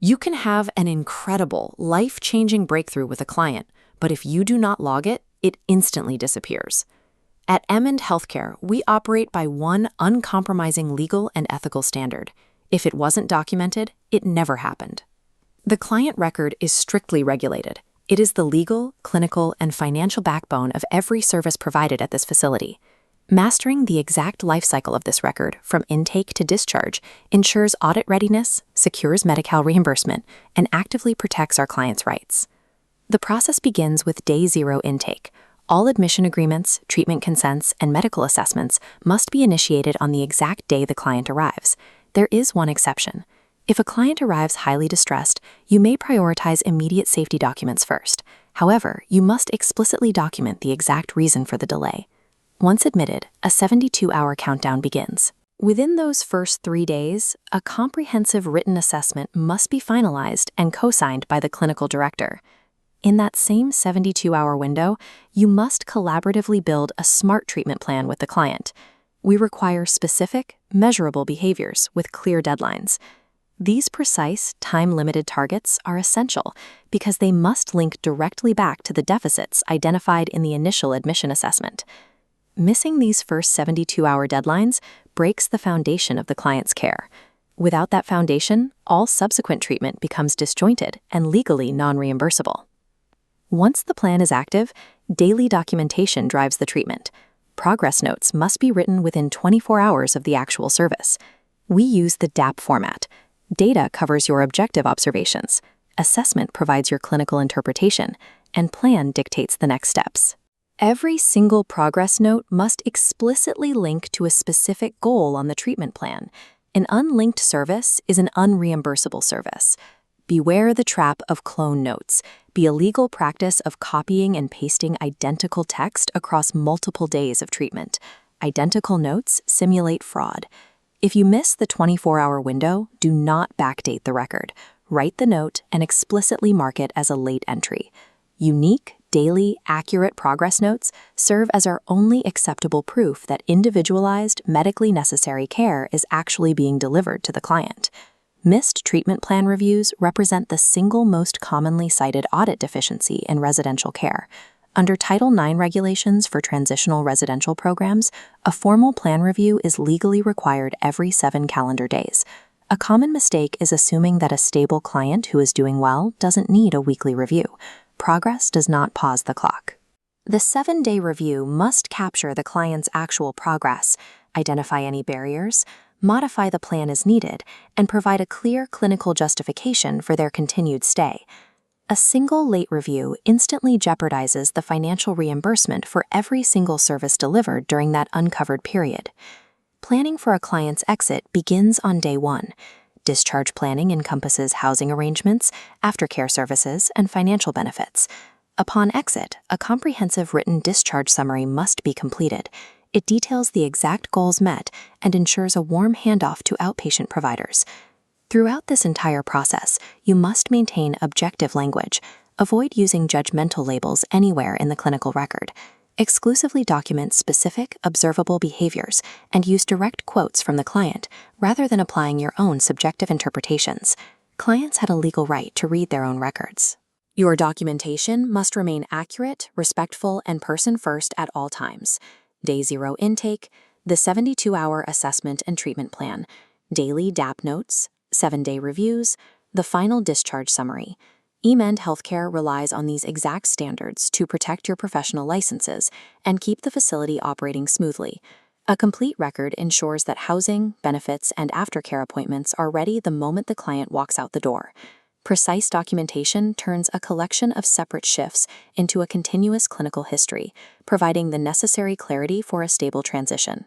You can have an incredible, life-changing breakthrough with a client, but if you do not log it, it instantly disappears. At M&D Healthcare, we operate by one uncompromising legal and ethical standard. If it wasn't documented, it never happened. The client record is strictly regulated. It is the legal, clinical, and financial backbone of every service provided at this facility. Mastering the exact life cycle of this record, from intake to discharge, ensures audit readiness, secures Medi-Cal reimbursement, and actively protects our clients' rights. The process begins with Day 0 intake. All admission agreements, treatment consents, and medical assessments must be initiated on the exact day the client arrives. There is one exception. If a client arrives highly distressed, you may prioritize immediate safety documents first. However, you must explicitly document the exact reason for the delay. Once admitted, a 72-hour countdown begins. Within those first 3 days, a comprehensive written assessment must be finalized and co-signed by the clinical director. In that same 72-hour window, you must collaboratively build a SMART treatment plan with the client. We require specific, measurable behaviors with clear deadlines. These precise, time-limited targets are essential because they must link directly back to the deficits identified in the initial admission assessment. Missing these first 72-hour deadlines breaks the foundation of the client's care. Without that foundation, all subsequent treatment becomes disjointed and legally non-reimbursable. Once the plan is active, daily documentation drives the treatment. Progress notes must be written within 24 hours of the actual service. We use the DAP format. Data covers your objective observations, assessment provides your clinical interpretation, and plan dictates the next steps. Every single progress note must explicitly link to a specific goal on the treatment plan. An unlinked service is an unreimbursable service. Beware the trap of clone notes, the illegal practice of copying and pasting identical text across multiple days of treatment. Identical notes simulate fraud. If you miss the 24-hour window, do not backdate the record. Write the note and explicitly mark it as a late entry. Unique, daily, accurate progress notes serve as our only acceptable proof that individualized, medically necessary care is actually being delivered to the client. Missed treatment plan reviews represent the single most commonly cited audit deficiency in residential care. Under Title IX regulations for transitional residential programs, a formal plan review is legally required every 7 calendar days. A common mistake is assuming that a stable client who is doing well doesn't need a weekly review. Progress does not pause the clock. The 7-day review must capture the client's actual progress, identify any barriers, modify the plan as needed, and provide a clear clinical justification for their continued stay. A single late review instantly jeopardizes the financial reimbursement for every single service delivered during that uncovered period. Planning for a client's exit begins on day 1. Discharge planning encompasses housing arrangements, aftercare services, and financial benefits. Upon exit, a comprehensive written discharge summary must be completed. It details the exact goals met and ensures a warm handoff to outpatient providers. Throughout this entire process, you must maintain objective language. Avoid using judgmental labels anywhere in the clinical record. Exclusively document specific, observable behaviors and use direct quotes from the client rather than applying your own subjective interpretations. Clients had a legal right to read their own records. Your documentation must remain accurate, respectful, and person-first at all times. Day 0 intake, the 72-hour assessment and treatment plan, daily DAP notes, 7-day reviews, the final discharge summary. M&D Healthcare relies on these exact standards to protect your professional licenses and keep the facility operating smoothly. A complete record ensures that housing, benefits, and aftercare appointments are ready the moment the client walks out the door. Precise documentation turns a collection of separate shifts into a continuous clinical history, providing the necessary clarity for a stable transition.